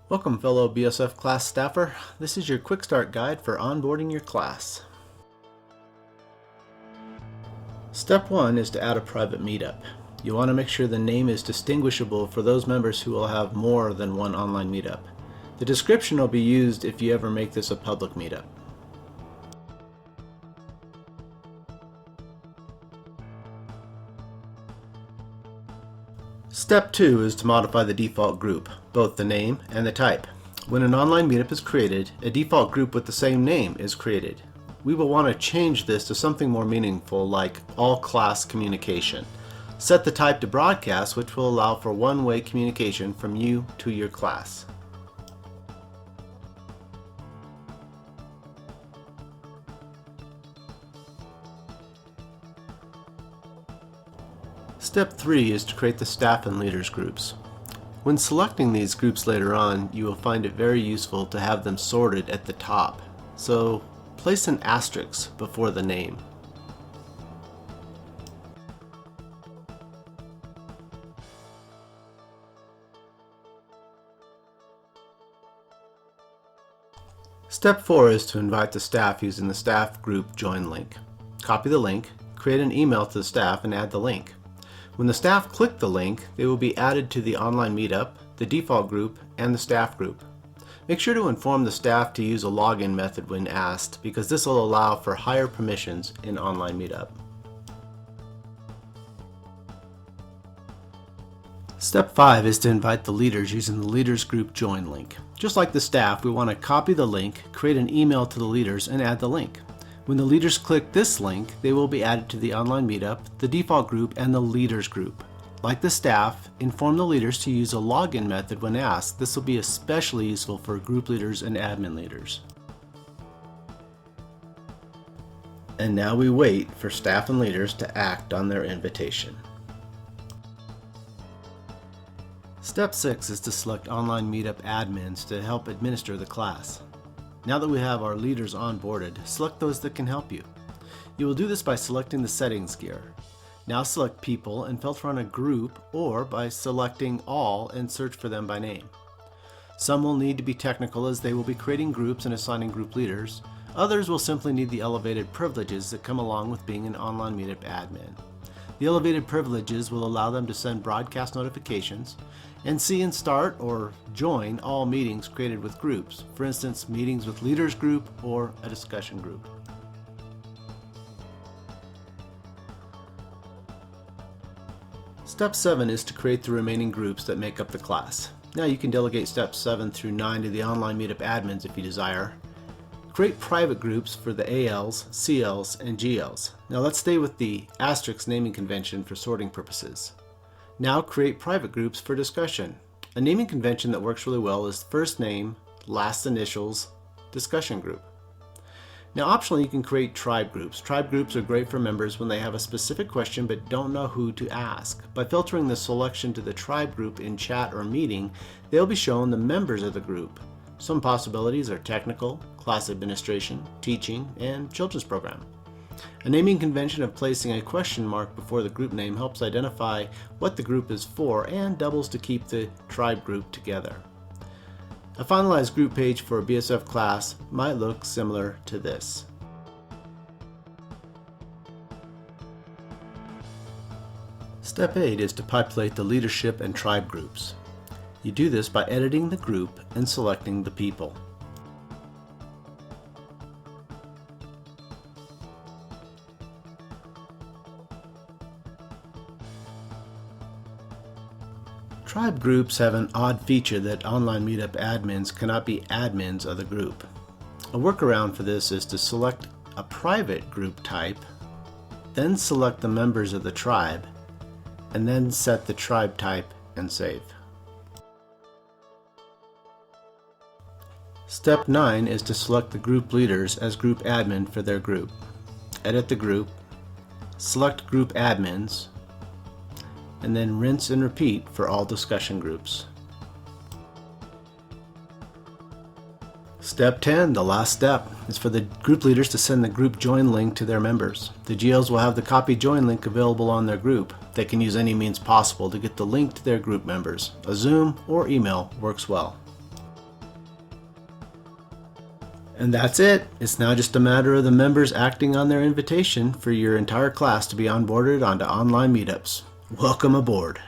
Welcome, fellow BSF class staffer. This is your quick start guide for onboarding your class. Step 1 is to add a private meetup. You want to make sure the name is distinguishable for those members who will have more than one online meetup. The description will be used if you ever make this a public meetup. Step 2 is to modify the default group, both the name and the type. When an online meetup is created, a default group with the same name is created. We will want to change this to something more meaningful like all class communication. Set the type to broadcast, which will allow for one-way communication from you to your class. Step 3 is to create the staff and leaders groups. When selecting these groups later on, you will find it very useful to have them sorted at the top. So place an asterisk before the name. Step 4 is to invite the staff using the staff group join link. Copy the link, create an email to the staff, and add the link. When the staff click the link, they will be added to the online meetup, the default group, and the staff group. Make sure to inform the staff to use a login method when asked, because this will allow for higher permissions in online meetup. Step 5 is to invite the leaders using the leaders group join link. Just like the staff, we want to copy the link, create an email to the leaders, and add the link. When the leaders click this link, they will be added to the online meetup, the default group, and the leaders group. Like the staff, inform the leaders to use a login method when asked. This will be especially useful for group leaders and admin leaders. And now we wait for staff and leaders to act on their invitation. Step 6 is to select online meetup admins to help administer the class. Now that we have our leaders onboarded, select those that can help you. You will do this by selecting the settings gear. Now select people and filter on a group, or by selecting all and search for them by name. Some will need to be technical as they will be creating groups and assigning group leaders. Others will simply need the elevated privileges that come along with being an online meetup admin. The elevated privileges will allow them to send broadcast notifications and see and start or join all meetings created with groups, for instance, meetings with leaders group or a discussion group. Step 7 is to create the remaining groups that make up the class. Now you can delegate steps 7 through 9 to the online meetup admins if you desire. Create private groups for the ALs, CLs, and GLs. Now let's stay with the asterisk naming convention for sorting purposes. Now create private groups for discussion. A naming convention that works really well is first name, last initials, discussion group. Now optionally you can create tribe groups. Tribe groups are great for members when they have a specific question but don't know who to ask. By filtering the selection to the tribe group in chat or meeting, they'll be shown the members of the group. Some possibilities are technical, class administration, teaching, and children's program. A naming convention of placing a question mark before the group name helps identify what the group is for and doubles to keep the tribe group together. A finalized group page for a BSF class might look similar to this. Step 8 is to populate the leadership and tribe groups. You do this by editing the group and selecting the people. Tribe groups have an odd feature that online meetup admins cannot be admins of the group. A workaround for this is to select a private group type, then select the members of the tribe, and then set the tribe type and save. Step 9 is to select the group leaders as group admin for their group. Edit the group, select group admins, and then rinse and repeat for all discussion groups. Step 10, the last step, is for the group leaders to send the group join link to their members. The GLs will have the copy join link available on their group. They can use any means possible to get the link to their group members. A Zoom or email works well. And that's it. It's now just a matter of the members acting on their invitation for your entire class to be onboarded onto Online Meetups. Welcome aboard.